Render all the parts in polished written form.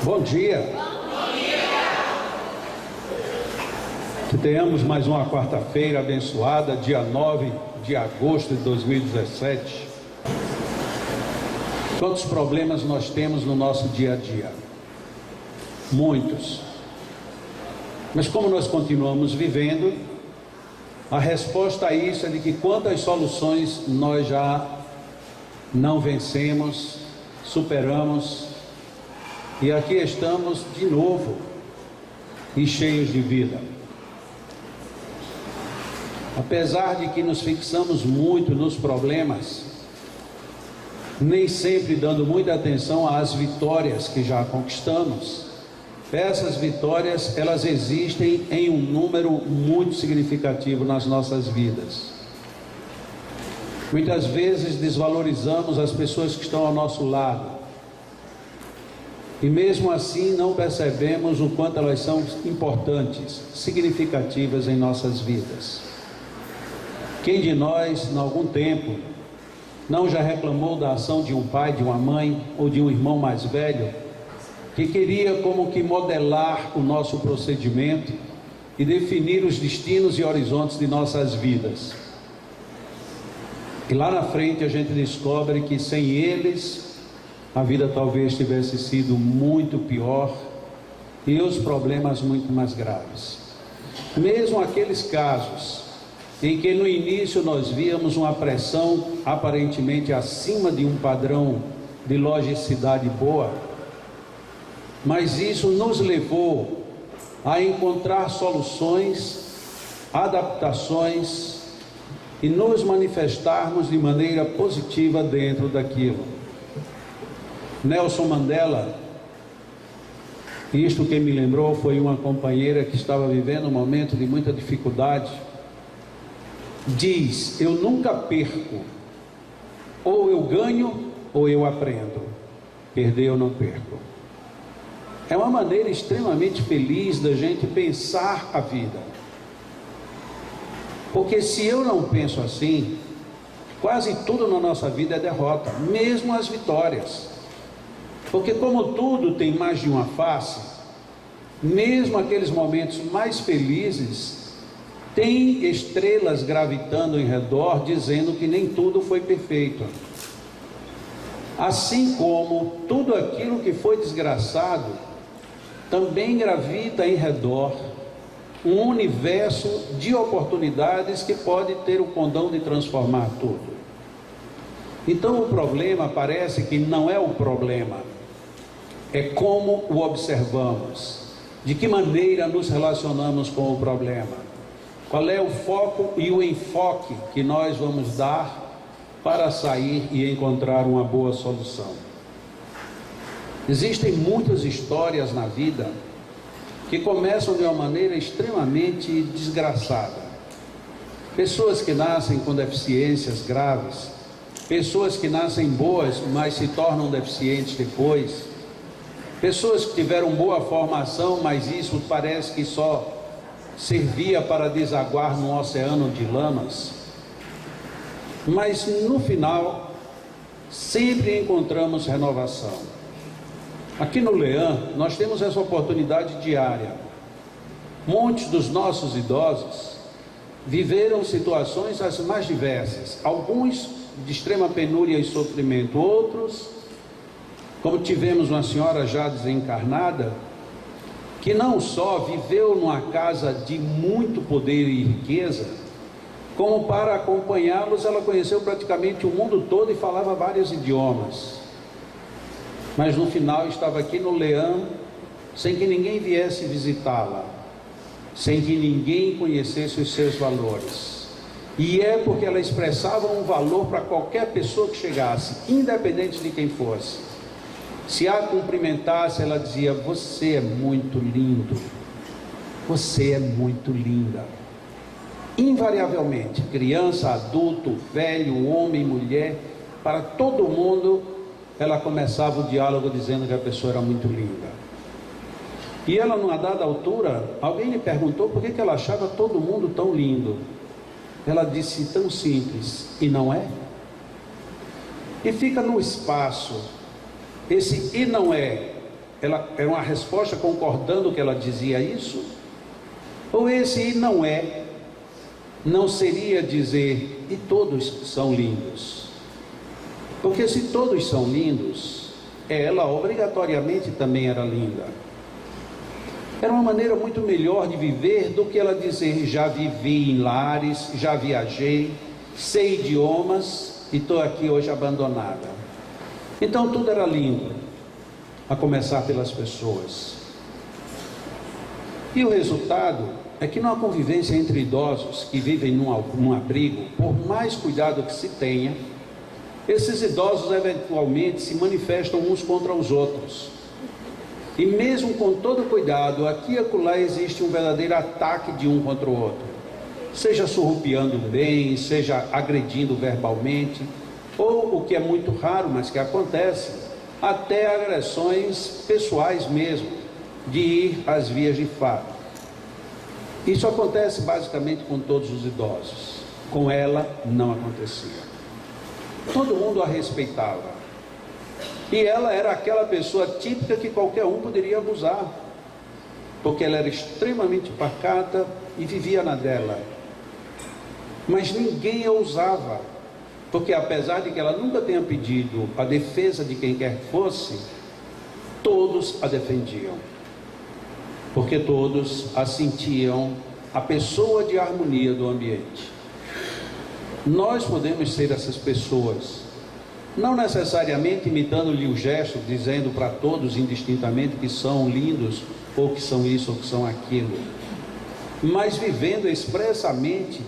Bom dia. Bom dia. Que tenhamos mais uma quarta-feira abençoada, dia 9 de agosto de 2017. Quantos problemas nós temos no nosso dia a dia? Muitos. Mas como nós continuamos vivendo, a resposta a isso é de que quantas soluções nós já não vencemos, superamos, e aqui estamos de novo e cheios de vida. Apesar de que nos fixamos muito nos problemas, nem sempre dando muita atenção às vitórias que já conquistamos, essas vitórias, elas existem em um número muito significativo nas nossas vidas. Muitas vezes desvalorizamos as pessoas que estão ao nosso lado, e mesmo assim não percebemos o quanto elas são importantes, significativas em nossas vidas. Quem de nós, em algum tempo, não já reclamou da ação de um pai, de uma mãe ou de um irmão mais velho, que queria como que modelar o nosso procedimento e definir os destinos e horizontes de nossas vidas? E lá na frente a gente descobre que sem eles a vida talvez tivesse sido muito pior e os problemas muito mais graves. Mesmo aqueles casos em que no início nós víamos uma pressão aparentemente acima de um padrão de logicidade boa, mas isso nos levou a encontrar soluções, adaptações e nos manifestarmos de maneira positiva dentro daquilo. Nelson Mandela, isto que me lembrou foi uma companheira que estava vivendo um momento de muita dificuldade, diz: eu nunca perco, ou eu ganho ou eu aprendo, perder eu não perco. É uma maneira extremamente feliz da gente pensar a vida, porque se eu não penso assim, quase tudo na nossa vida é derrota, mesmo as vitórias. Porque como tudo tem mais de uma face, mesmo aqueles momentos mais felizes, tem estrelas gravitando em redor, dizendo que nem tudo foi perfeito. Assim como tudo aquilo que foi desgraçado, também gravita em redor um universo de oportunidades que pode ter o condão de transformar tudo. Então o problema parece que não é o problema, é como o observamos, de que maneira nos relacionamos com o problema, qual é o foco e o enfoque que nós vamos dar para sair e encontrar uma boa solução. Existem muitas histórias na vida que começam de uma maneira extremamente desgraçada. Pessoas que nascem com deficiências graves, pessoas que nascem boas, mas se tornam deficientes depois, pessoas que tiveram boa formação, mas isso parece que só servia para desaguar num oceano de lamas. Mas no final, sempre encontramos renovação. Aqui no Leão, nós temos essa oportunidade diária. Muitos dos nossos idosos viveram situações as mais diversas, alguns de extrema penúria e sofrimento, outros, como tivemos uma senhora já desencarnada, que não só viveu numa casa de muito poder e riqueza, como para acompanhá-los ela conheceu praticamente o mundo todo e falava vários idiomas. Mas no final estava aqui no Leão, sem que ninguém viesse visitá-la, sem que ninguém conhecesse os seus valores. E é porque ela expressava um valor para qualquer pessoa que chegasse, independente de quem fosse. Se a cumprimentasse, ela dizia: você é muito lindo, você é muito linda. Invariavelmente, criança, adulto, velho, homem, mulher, para todo mundo, ela começava o diálogo dizendo que a pessoa era muito linda. E ela, numa dada altura, alguém lhe perguntou por que ela achava todo mundo tão lindo. Ela disse: tão simples, e não é? E fica no espaço, esse e não é, ela era uma resposta concordando que ela dizia isso? Ou esse não é, não seria dizer, e todos são lindos? Porque se todos são lindos, ela obrigatoriamente também era linda. Era uma maneira muito melhor de viver do que ela dizer, já vivi em lares, já viajei, sei idiomas e estou aqui hoje abandonada. Então tudo era lindo, a começar pelas pessoas. E o resultado é que numa convivência entre idosos que vivem num abrigo, por mais cuidado que se tenha, esses idosos eventualmente se manifestam uns contra os outros. E mesmo com todo cuidado, aqui e acolá existe um verdadeiro ataque de um contra o outro. Seja surrupiando bem, seja agredindo verbalmente, ou o que é muito raro, mas que acontece, até agressões pessoais mesmo, de ir às vias de fato. Isso acontece basicamente com todos os idosos. Com ela não acontecia. Todo mundo a respeitava. E ela era aquela pessoa típica que qualquer um poderia abusar, porque ela era extremamente pacata e vivia na dela. Mas ninguém a usava, porque apesar de que ela nunca tenha pedido a defesa de quem quer que fosse, todos a defendiam, porque todos a sentiam a pessoa de harmonia do ambiente. Nós podemos ser essas pessoas, não necessariamente imitando-lhe o gesto, dizendo para todos indistintamente que são lindos, ou que são isso, ou que são aquilo, mas vivendo expressamente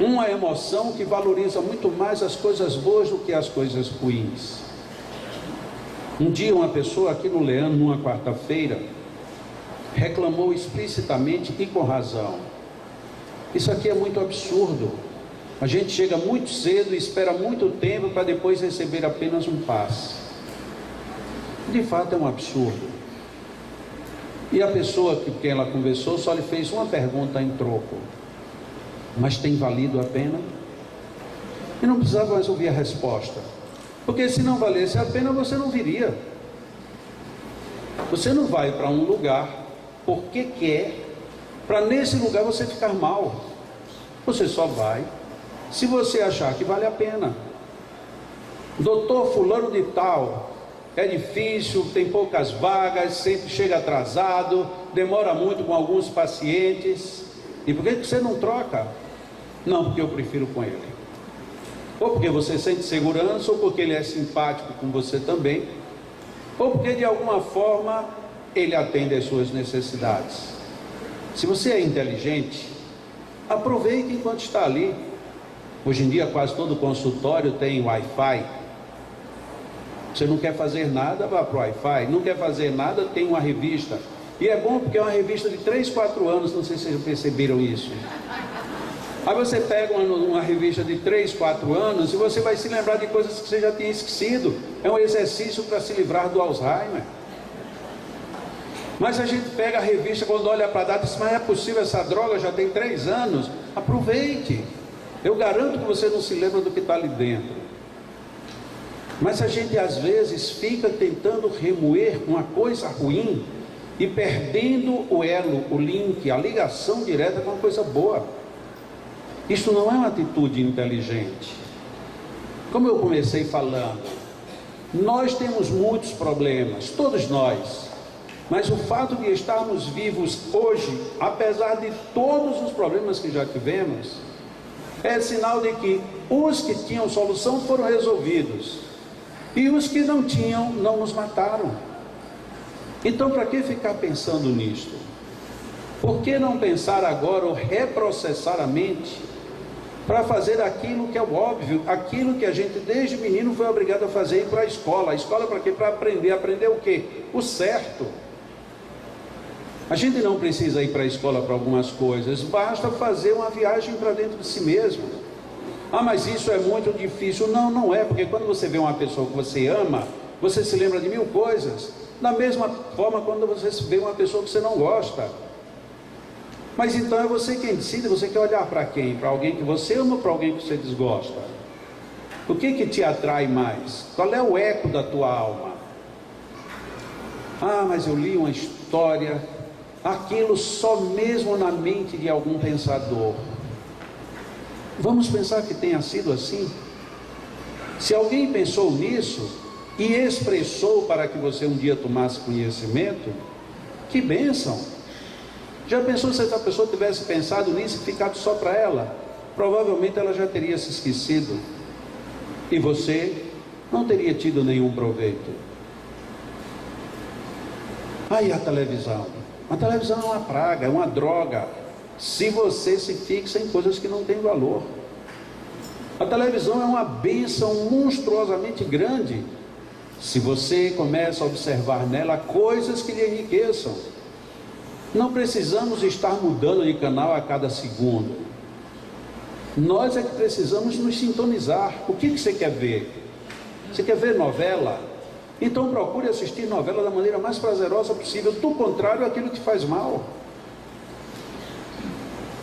uma emoção que valoriza muito mais as coisas boas do que as coisas ruins. Um dia uma pessoa aqui no Leandro, numa quarta-feira, reclamou explicitamente e com razão: isso aqui é muito absurdo. A gente chega muito cedo e espera muito tempo para depois receber apenas um passe. De fato é um absurdo. E a pessoa com quem ela conversou só lhe fez uma pergunta em troco: mas tem valido a pena? E não precisava mais ouvir a resposta, porque se não valesse a pena você não viria. Você não vai para um lugar porque quer, para nesse lugar você ficar mal. Você só vai se você achar que vale a pena. Doutor fulano de tal, é difícil, tem poucas vagas, sempre chega atrasado, demora muito com alguns pacientes. E por que você não troca? Não, porque eu prefiro com ele. Ou porque você sente segurança, ou porque ele é simpático com você também, ou porque de alguma forma ele atende às suas necessidades. Se você é inteligente, aproveite enquanto está ali. Hoje em dia quase todo consultório tem Wi-Fi. Você não quer fazer nada, vá para o Wi-Fi. Não quer fazer nada, tem uma revista. E é bom porque é uma revista de 3, 4 anos, não sei se vocês perceberam isso. Aí você pega uma revista de 3, 4 anos e você vai se lembrar de coisas que você já tinha esquecido. É um exercício para se livrar do Alzheimer. Mas a gente pega a revista, quando olha para a data e diz: mas é possível, essa droga já tem 3 anos. Aproveite. Eu garanto que você não se lembra do que está ali dentro. Mas a gente às vezes fica tentando remoer uma coisa ruim e perdendo o elo, o link, a ligação direta com uma coisa boa. Isso não é uma atitude inteligente. Como eu comecei falando, nós temos muitos problemas, todos nós. Mas o fato de estarmos vivos hoje, apesar de todos os problemas que já tivemos, é sinal de que os que tinham solução foram resolvidos, e os que não tinham não nos mataram. Então para que ficar pensando nisto? Por que não pensar agora ou reprocessar a mente para fazer aquilo que é o óbvio, aquilo que a gente desde menino foi obrigado a fazer, ir para a escola. A escola para quê? Para aprender. Aprender o quê? O certo. A gente não precisa ir para a escola para algumas coisas, basta fazer uma viagem para dentro de si mesmo. Ah, mas isso é muito difícil. Não, não é, porque quando você vê uma pessoa que você ama, você se lembra de 1000 coisas. Da mesma forma quando você vê uma pessoa que você não gosta. Mas então é você quem decide. Você quer olhar para quem? Para alguém que você ama ou para alguém que você desgosta? O que te atrai mais? Qual é o eco da tua alma? Ah, mas eu li uma história, aquilo só mesmo na mente de algum pensador. Vamos pensar que tenha sido assim? Se alguém pensou nisso e expressou para que você um dia tomasse conhecimento, que bênção! Já pensou se essa pessoa tivesse pensado nisso e ficado só para ela? Provavelmente ela já teria se esquecido e você não teria tido nenhum proveito. Aí a televisão é uma praga, é uma droga, se você se fixa em coisas que não têm valor. A televisão é uma bênção monstruosamente grande, se você começa a observar nela coisas que lhe enriqueçam. Não precisamos estar mudando de canal a cada segundo. Nós é que precisamos nos sintonizar. O que você quer ver? Você quer ver novela? Então procure assistir novela da maneira mais prazerosa possível. Do contrário, aquilo te faz mal.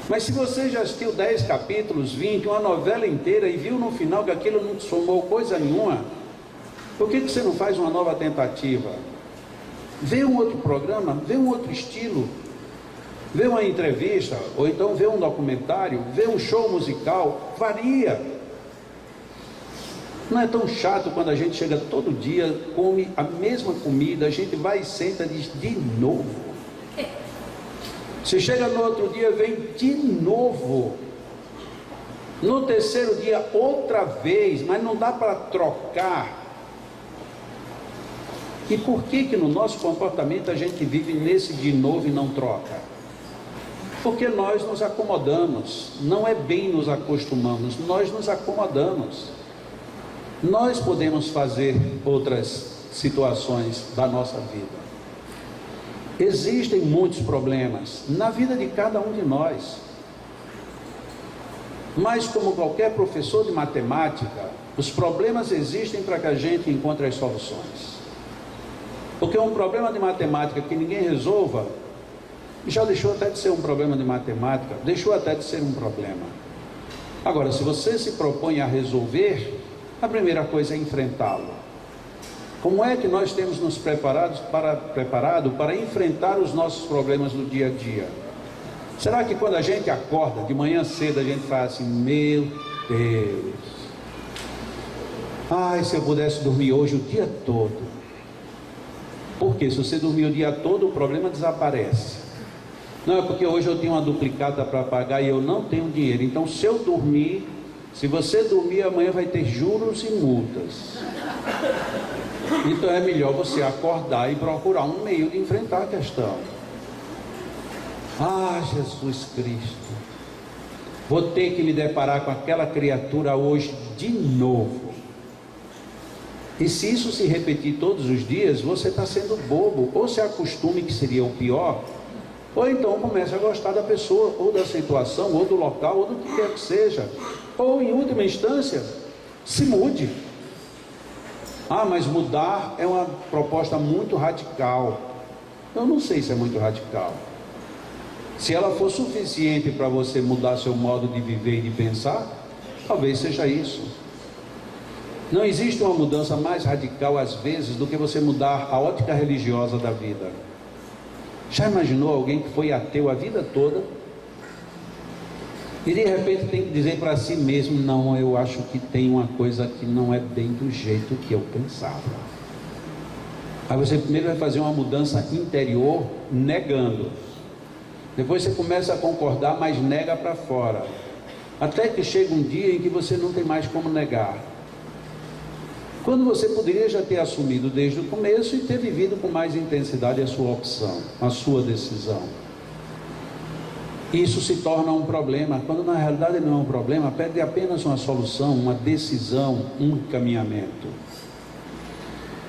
Mas se você já assistiu 10 capítulos, 20, uma novela inteira e viu no final que aquilo não te somou coisa nenhuma, por que você não faz uma nova tentativa? Vê um outro programa, vê um outro estilo, vê uma entrevista, ou então vê um documentário, vê um show musical, varia. Não é tão chato quando a gente chega todo dia, come a mesma comida, a gente vai e senta e diz de novo. Você chega no outro dia, vem de novo. No terceiro dia, outra vez, mas não dá para trocar. E por que no nosso comportamento a gente vive nesse de novo e não troca? Porque nós nos acomodamos. Não é bem nos acostumamos, nós nos acomodamos. Nós podemos fazer outras situações da nossa vida. Existem muitos problemas na vida de cada um de nós. Mas como qualquer professor de matemática, os problemas existem para que a gente encontre as soluções. Porque um problema de matemática que ninguém resolva, já deixou até de ser um problema de matemática, deixou até de ser um problema. Agora, se você se propõe a resolver, a primeira coisa é enfrentá-lo. Como é que nós temos nos preparado para enfrentar os nossos problemas do dia a dia? Será que quando a gente acorda de manhã cedo, a gente fala assim, meu Deus, ai, se eu pudesse dormir hoje o dia todo? Porque se você dormir o dia todo, o problema desaparece. Não, é porque hoje eu tenho uma duplicata para pagar e eu não tenho dinheiro. Então, se eu dormir, se você dormir, amanhã vai ter juros e multas. Então é melhor você acordar e procurar um meio de enfrentar a questão. Ah, Jesus Cristo, vou ter que me deparar com aquela criatura hoje de novo. E se isso se repetir todos os dias, você está sendo bobo. Ou se acostume, que seria o pior, ou então comece a gostar da pessoa, ou da situação, ou do local, ou do que quer que seja. Ou em última instância, se mude. Ah, mas mudar é uma proposta muito radical. Eu não sei se é muito radical. Se ela for suficiente para você mudar seu modo de viver e de pensar, talvez seja isso. Não existe uma mudança mais radical às vezes do que você mudar a ótica religiosa da vida. Já imaginou alguém que foi ateu a vida toda e de repente tem que dizer para si mesmo, não, eu acho que tem uma coisa que não é bem do jeito que eu pensava. Aí você primeiro vai fazer uma mudança interior negando. Depois você começa a concordar, mas nega para fora. Até que chega um dia em que você não tem mais como negar. Quando você poderia já ter assumido desde o começo e ter vivido com mais intensidade a sua opção, a sua decisão. Isso se torna um problema, quando na realidade não é um problema, pede apenas uma solução, uma decisão, um encaminhamento.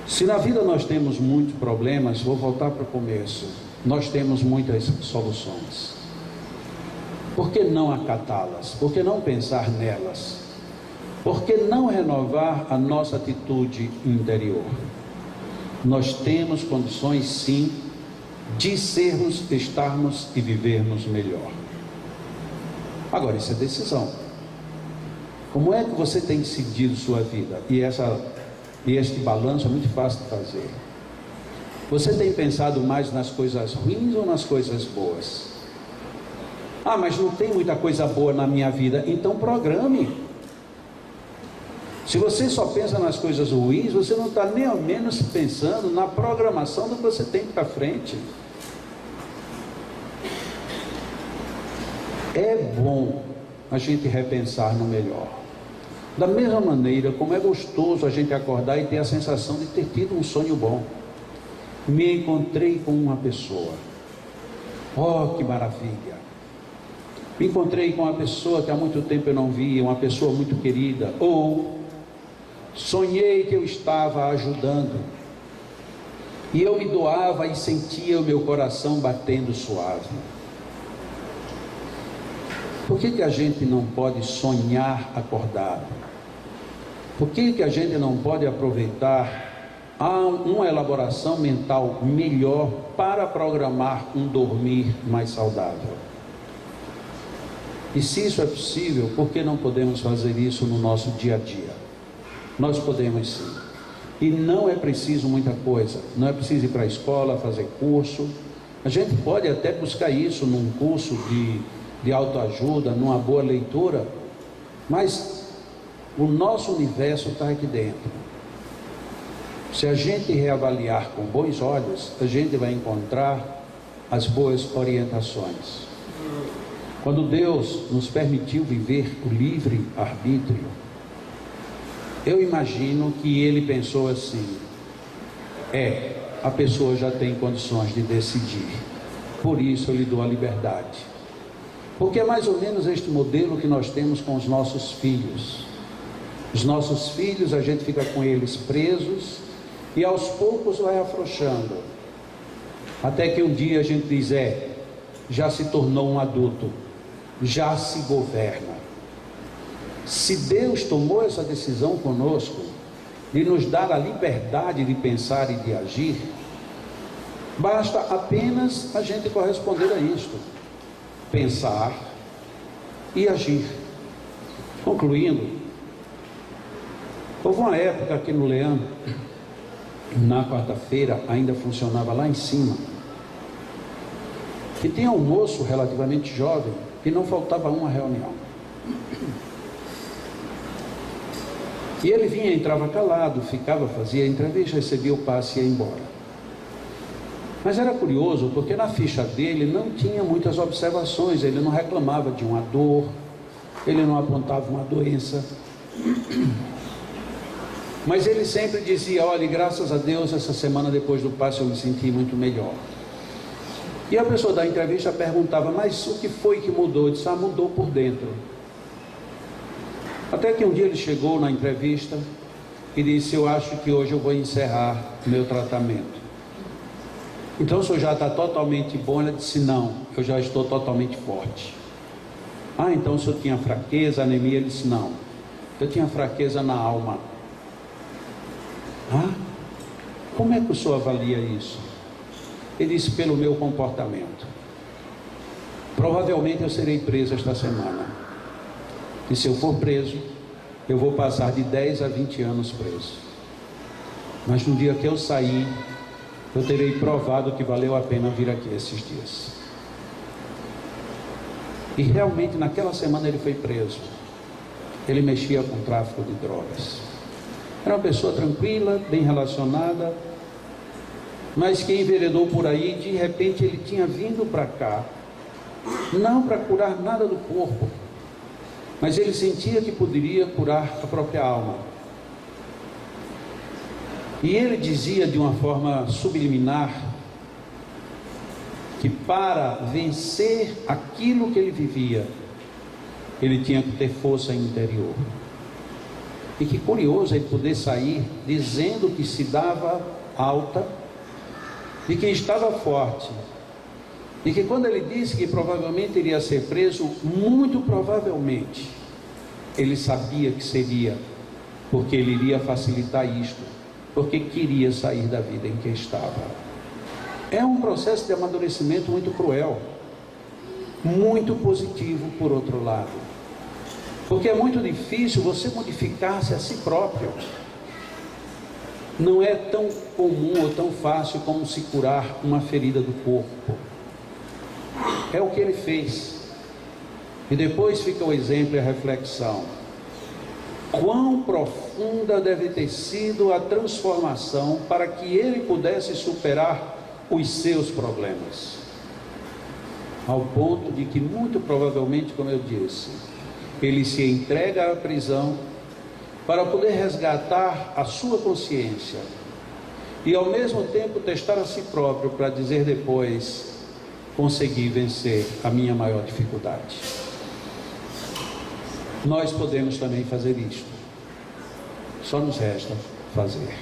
Se na vida nós temos muitos problemas, vou voltar para o começo, nós temos muitas soluções. Por que não acatá-las? Por que não pensar nelas? Por que não renovar a nossa atitude interior? Nós temos condições sim de sermos, estarmos e vivermos melhor. Agora, isso é decisão. Como é que você tem decidido sua vida? E este balanço é muito fácil de fazer. Você tem pensado mais nas coisas ruins ou nas coisas boas? Ah, mas não tem muita coisa boa na minha vida. Então programe. Se você só pensa nas coisas ruins, você não está nem ao menos pensando na programação do que você tem para frente. É bom a gente repensar no melhor. Da mesma maneira como é gostoso a gente acordar e ter a sensação de ter tido um sonho bom. Me encontrei com uma pessoa. Oh, que maravilha! Me encontrei com uma pessoa que há muito tempo eu não via, uma pessoa muito querida. Ou sonhei que eu estava ajudando e eu me doava e sentia o meu coração batendo suave. Por que a gente não pode sonhar acordado? Por que a gente não pode aproveitar uma elaboração mental melhor para programar um dormir mais saudável? E se isso é possível, por que não podemos fazer isso no nosso dia a dia? Nós podemos sim. E não é preciso muita coisa. Não é preciso ir para a escola, fazer curso. A gente pode até buscar isso num curso de autoajuda, numa boa leitura. Mas o nosso universo está aqui dentro. Se a gente reavaliar com bons olhos, a gente vai encontrar as boas orientações. Quando Deus nos permitiu viver o livre arbítrio, eu imagino que Ele pensou assim: a pessoa já tem condições de decidir, por isso eu lhe dou a liberdade. Porque é mais ou menos este modelo que nós temos com os nossos filhos. Os nossos filhos, a gente fica com eles presos e aos poucos vai afrouxando, até que um dia a gente diz: já se tornou um adulto, já se governa. Se Deus tomou essa decisão conosco, de nos dar a liberdade de pensar e de agir, basta apenas a gente corresponder a isto: pensar e agir. Concluindo, houve uma época aqui no Leandro, na quarta-feira, ainda funcionava lá em cima, que tinha um moço relativamente jovem, que não faltava uma reunião. E ele vinha, entrava calado, ficava, fazia a entrevista, recebia o passe e ia embora. Mas era curioso, porque na ficha dele não tinha muitas observações, ele não reclamava de uma dor, ele não apontava uma doença. Mas ele sempre dizia: olha, graças a Deus, essa semana depois do passe eu me senti muito melhor. E a pessoa da entrevista perguntava: mas o que foi que mudou? Ele disse: mudou por dentro. Até que um dia ele chegou na entrevista e disse: eu acho que hoje eu vou encerrar meu tratamento. Então o senhor já está totalmente bom? Ela disse: não, eu já estou totalmente forte. Então o senhor tinha fraqueza, anemia? Ele disse: não, eu tinha fraqueza na alma. Como é que o senhor avalia isso? Ele disse: pelo meu comportamento. Provavelmente eu serei preso esta semana. E se eu for preso, eu vou passar de 10 a 20 anos preso. Mas no dia que eu sair, eu terei provado que valeu a pena vir aqui esses dias. E realmente naquela semana ele foi preso. Ele mexia com tráfico de drogas. Era uma pessoa tranquila, bem relacionada, mas que enveredou por aí. De repente ele tinha vindo para cá, não para curar nada do corpo, mas ele sentia que poderia curar a própria alma. E ele dizia de uma forma subliminar que para vencer aquilo que ele vivia, ele tinha que ter força interior. E que curioso ele poder sair dizendo que se dava alta, de que estava forte, e que quando ele disse que provavelmente iria ser preso, muito provavelmente ele sabia que seria, porque ele iria facilitar isto, porque queria sair da vida em que estava. É um processo de amadurecimento muito cruel, muito positivo por outro lado, porque é muito difícil você modificar-se a si próprio. não é tão comum ou tão fácil como se curar uma ferida do corpo. É o que ele fez. E depois fica o exemplo e a reflexão. Quão profunda deve ter sido a transformação para que ele pudesse superar os seus problemas. Ao ponto de que, muito provavelmente, como eu disse, ele se entrega à prisão para poder resgatar a sua consciência e ao mesmo tempo testar a si próprio para dizer depois: consegui vencer a minha maior dificuldade. Nós podemos também fazer isto, só nos resta fazer.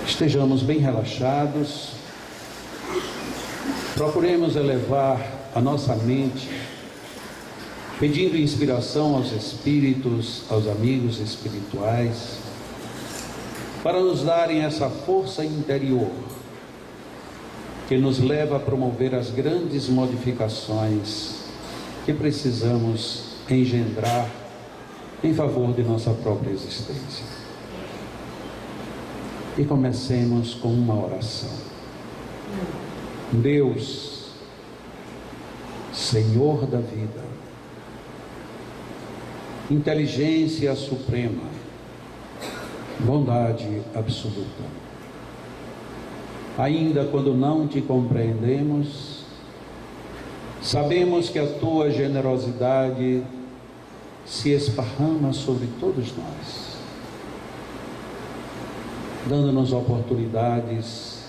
Estejamos bem relaxados, procuremos elevar a nossa mente, pedindo inspiração aos espíritos, aos amigos espirituais, para nos darem essa força interior que nos leva a promover as grandes modificações que precisamos engendrar em favor de nossa própria existência. E comecemos com uma oração. Deus, Senhor da vida, inteligência suprema, bondade absoluta, ainda quando não te compreendemos, sabemos que a tua generosidade se esparrama sobre todos nós, dando-nos oportunidades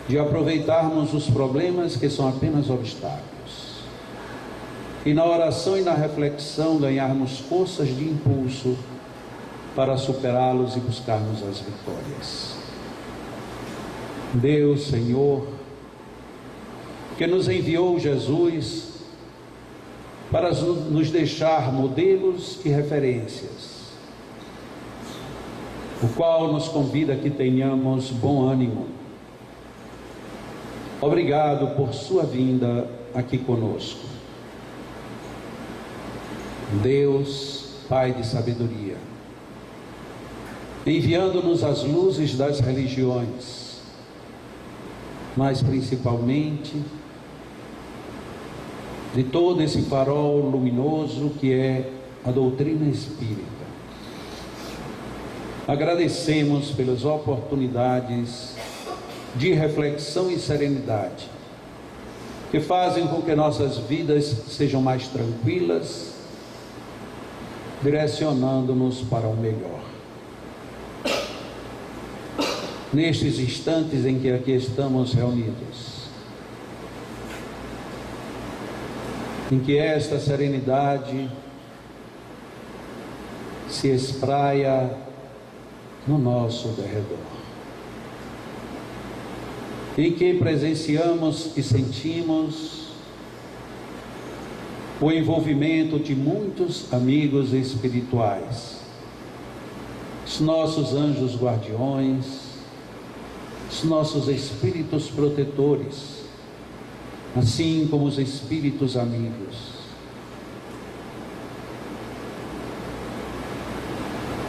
de aproveitarmos os problemas que são apenas obstáculos, e na oração e na reflexão ganharmos forças de impulso para superá-los e buscarmos as vitórias. Deus, Senhor, que nos enviou Jesus para nos deixar modelos e referências, o qual nos convida a que tenhamos bom ânimo. Obrigado por sua vinda aqui conosco. Deus, Pai de sabedoria, enviando-nos as luzes das religiões, mas principalmente de todo esse farol luminoso que é a doutrina espírita. Agradecemos pelas oportunidades de reflexão e serenidade que fazem com que nossas vidas sejam mais tranquilas, direcionando-nos para o melhor. Nestes instantes em que aqui estamos reunidos, em que esta serenidade se espraia no nosso derredor, em que presenciamos e sentimos o envolvimento de muitos amigos espirituais, os nossos anjos guardiões, os nossos espíritos protetores, assim como os espíritos amigos,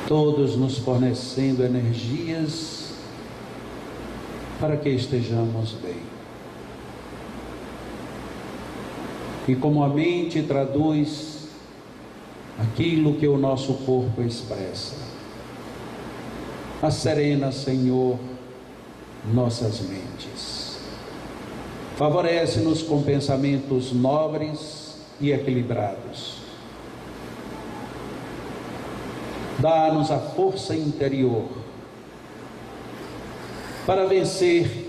todos nos fornecendo energias para que estejamos bem. E como a mente traduz aquilo que o nosso corpo expressa, acerena, Senhor, nossas mentes. Favorece-nos com pensamentos nobres e equilibrados. Dá-nos a força interior para vencer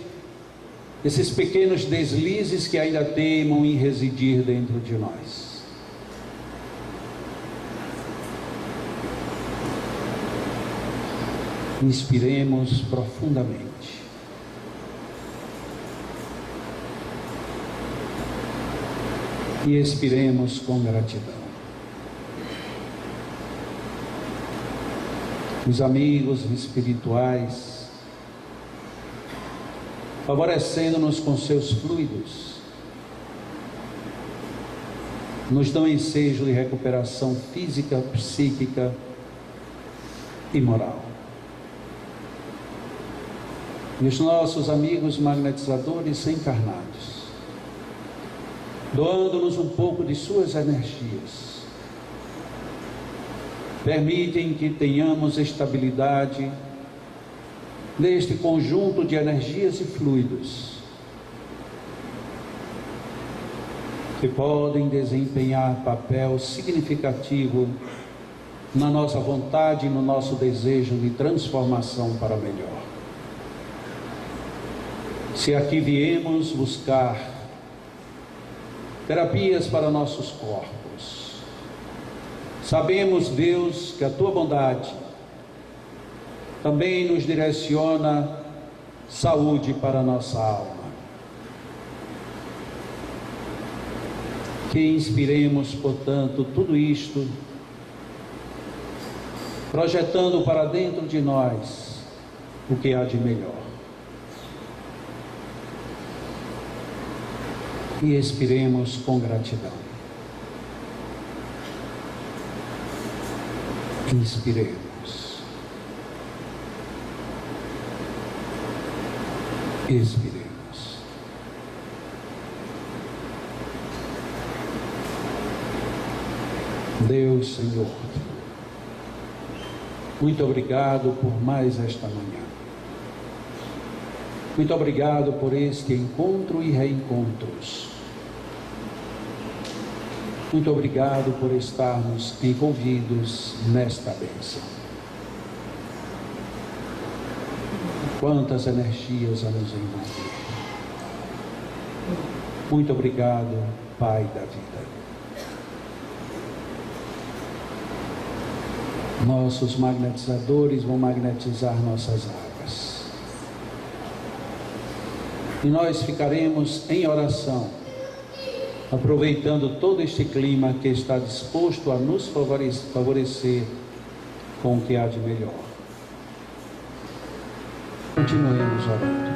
esses pequenos deslizes que ainda teimam em residir dentro de nós. Inspiremos profundamente. E expiremos com gratidão. Os amigos espirituais, favorecendo-nos com seus fluidos, nos dão ensejo de recuperação física, psíquica, e moral. E os nossos amigos magnetizadores encarnados, doando-nos um pouco de suas energias, permitem que tenhamos estabilidade neste conjunto de energias e fluidos que podem desempenhar papel significativo na nossa vontade e no nosso desejo de transformação para melhor. Se aqui viemos buscar terapias para nossos corpos, sabemos, Deus, que a Tua bondade também nos direciona saúde para a nossa alma. Que inspiremos, portanto, tudo isto, projetando para dentro de nós o que há de melhor. E expiremos com gratidão. Inspiremos. Expiremos. Deus, Senhor, muito obrigado por mais esta manhã. Muito obrigado por este encontro e reencontros. Muito obrigado por estarmos envolvidos nesta bênção. Quantas energias a nos envolver. Muito obrigado, Pai da vida. Nossos magnetizadores vão magnetizar nossas águas. E nós ficaremos em oração, aproveitando todo este clima que está disposto a nos favorecer com o que há de melhor. Continuemos orando.